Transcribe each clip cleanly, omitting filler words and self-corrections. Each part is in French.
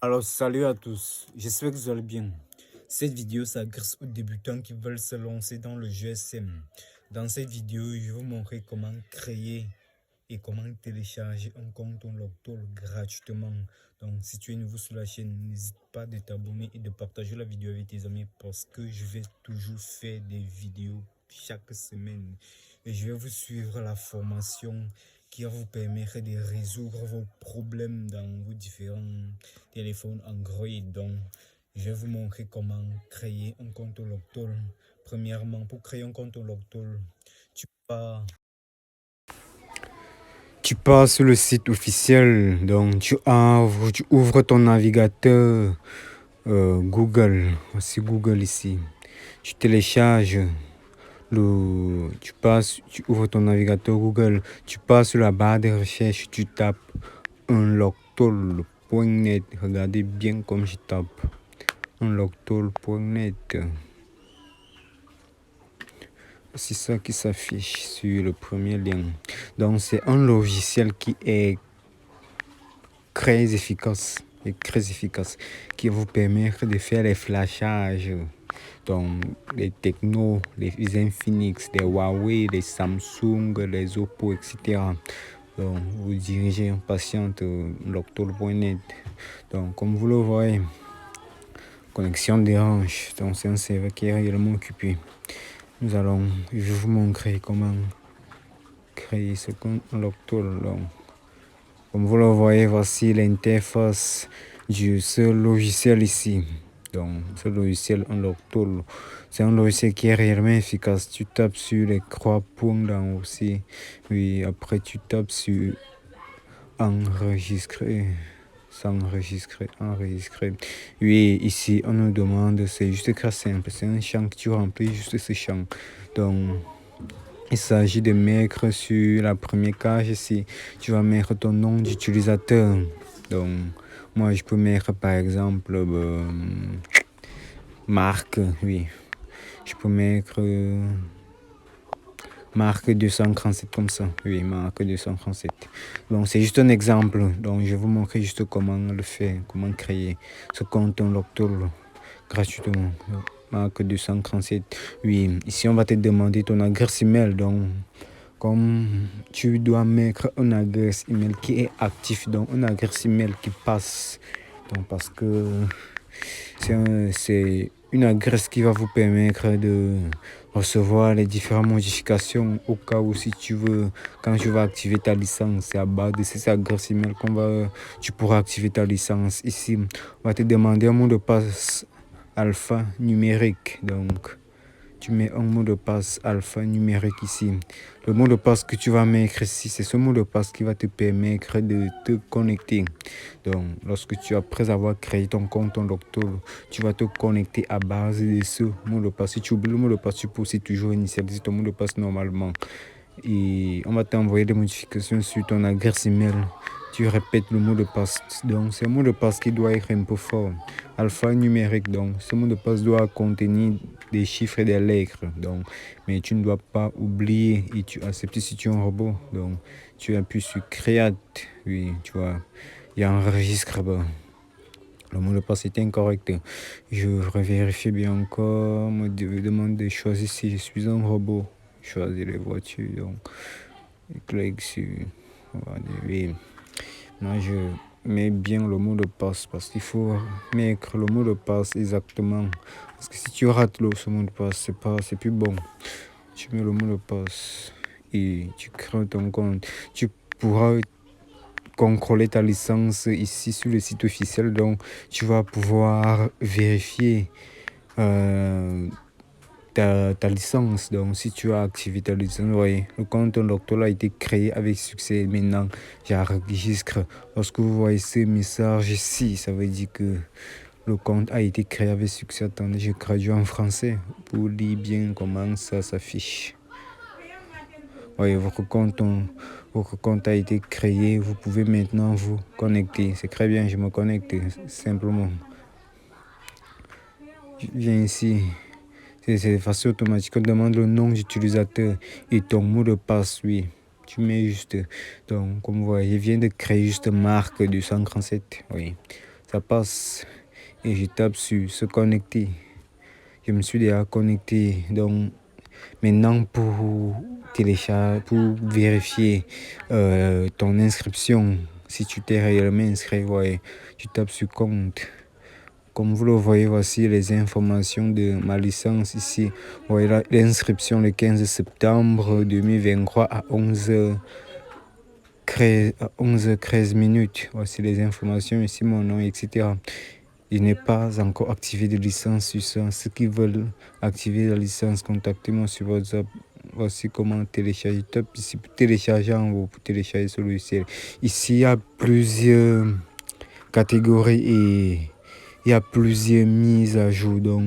Alors, salut à tous, j'espère que vous allez bien. Cette vidéo s'adresse aux débutants qui veulent se lancer dans le GSM. Dans cette vidéo, je vais vous montrer comment créer et comment télécharger un compte Loctol gratuitement. Donc, si tu es nouveau sur la chaîne, n'hésite pas de t'abonner et de partager la vidéo avec tes amis parce que je vais toujours faire des vidéos chaque semaine. Et je vais vous suivre la formation qui va vous permettre de résoudre vos problèmes dans vos différents téléphones Android. Donc, je vais vous montrer comment créer un compte Loctol. Premièrement, pour créer un compte Loctol, tu pars sur le site officiel, donc tu ouvres ton navigateur Google, voici Google ici. Tu télécharges tu ouvres ton navigateur Google, tu pars sur la barre de recherche, tu tapes unloctol.net. Regardez bien comme je tape unloctol.net. C'est ça qui s'affiche sur le premier lien. Donc c'est un logiciel qui est très efficace qui vous permettre de faire les flashages. Donc les Techno, les Infinix, les Huawei, les Samsung, les Oppo, etc. Donc vous dirigez en patiente loctol.net. Donc comme vous le voyez, connexion dérange. Donc c'est un serveur qui est réellement occupé. Je vais vous montrer comment créer ce compte Loctol. Donc, comme vous le voyez, voici l'interface de ce logiciel ici. Donc, ce logiciel Unloctol, c'est un logiciel qui est réellement efficace. Tu tapes sur les trois points d'en haut aussi. Oui, après tu tapes sur enregistrer. Enregistrer. Oui, ici, on nous demande, c'est juste très simple. C'est un champ que tu remplis, juste ce champ. Donc, il s'agit de mettre sur la première case ici, tu vas mettre ton nom d'utilisateur. Donc, moi, je peux mettre par exemple marque, oui. Je peux mettre marque 237 comme ça. Oui, marque 237. Donc, c'est juste un exemple. Donc, je vais vous montrer juste comment le faire, comment créer ce compte Loctol gratuitement. Marque 237. Oui, ici, on va te demander ton adresse email. Donc, comme tu dois mettre une adresse email qui est active, donc une adresse email qui passe. Donc, parce que c'est une adresse qui va vous permettre de recevoir les différentes modifications au cas où si tu veux, quand tu vas activer ta licence, c'est à base de cette adresse email tu pourras activer ta licence. Ici, on va te demander un mot de passe alphanumérique. Donc, tu mets un mot de passe alphanumérique ici. Le mot de passe que tu vas mettre ici, c'est ce mot de passe qui va te permettre de te connecter. Donc, après avoir créé ton compte en Loctol, tu vas te connecter à base de ce mot de passe. Si tu oublies le mot de passe, tu peux aussi toujours initialiser ton mot de passe normalement. Et on va t'envoyer des modifications sur ton adresse email. Tu répètes le mot de passe. Donc, c'est un mot de passe qui doit être un peu fort. Alphanumérique. Donc, ce mot de passe doit contenir des chiffres et des lettres. Donc, mais tu ne dois pas oublier et tu acceptes si tu es un robot. Donc, tu appuies sur Create. Oui, tu vois. Il y a enregistre. Le mot de passe est incorrect. Je vérifie bien encore. Me demande de choisir si je suis un robot. Choisir les voitures. Donc, clique sur. Oui. Moi, je mets bien le mot de passe parce qu'il faut mettre le mot de passe exactement. Parce que si tu rates ce mot de passe, c'est plus bon. Tu mets le mot de passe et tu crées ton compte. Tu pourras contrôler ta licence ici sur le site officiel. Donc, tu vas pouvoir vérifier ta licence. Donc, si tu as activé ta licence, oui, le compte Loctol a été créé avec succès. Maintenant, j'enregistre. Lorsque vous voyez ce message ici, ça veut dire que le compte a été créé avec succès. Attendez, je traduis en français pour lire bien comment ça s'affiche. Oui, votre compte a été créé. Vous pouvez maintenant vous connecter. C'est très bien, je me connecte simplement. Je viens ici. C'est facile automatique. On demande le nom d'utilisateur et ton mot de passe. Oui, tu mets juste. Donc, comme vous voyez, je viens de créer juste marque 237. Oui, ça passe et je tape sur se connecter. Je me suis déjà connecté. Donc maintenant pour télécharger, pour vérifier ton inscription, si tu t'es réellement inscrit, ouais, tu tapes sur compte. Comme vous le voyez, voici les informations de ma licence ici. Voilà l'inscription le 15 septembre 2023 à 11h13 minutes. Voici les informations ici, mon nom, etc. Il n'est pas encore activé de licence sur ça. Ceux qui veulent activer la licence, contactez-moi sur WhatsApp. Voici comment télécharger. Top ici pour télécharger en haut, pour télécharger ce logiciel. Ici, il y a plusieurs catégories et il y a plusieurs mises à jour. Donc,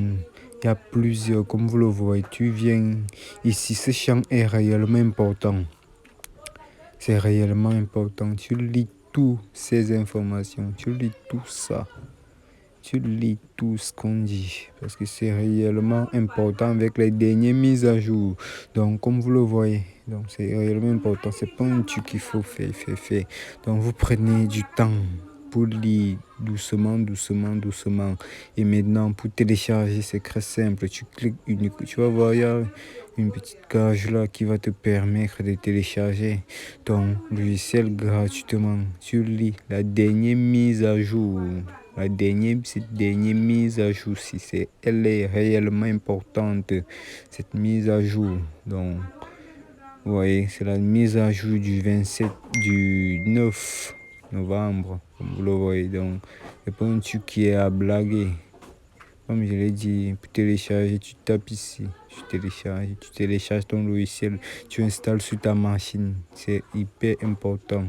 il y a plusieurs, comme vous le voyez, tu viens ici. Ce champ est réellement important. C'est réellement important. Tu lis toutes ces informations. Tu lis tout ça. Tu lis tout ce qu'on dit parce que c'est réellement important avec les dernières mises à jour. Donc, comme vous le voyez, donc c'est réellement important. C'est pas un truc qu'il faut faire. Donc, vous prenez du temps pour lire doucement. Et maintenant, pour télécharger, c'est très simple. Tu cliques uniquement. Tu vas voir, il y a une petite cage là qui va te permettre de télécharger ton logiciel gratuitement. Tu lis la dernière mise à jour. Cette dernière mise à jour, elle est réellement importante, cette mise à jour. Donc, vous voyez, c'est la mise à jour du 9 novembre, comme vous le voyez. Donc, c'est pas un truc qui est à blaguer. Comme je l'ai dit, pour télécharger, tu tapes ici, tu télécharges ton logiciel, tu installes sur ta machine. C'est hyper important.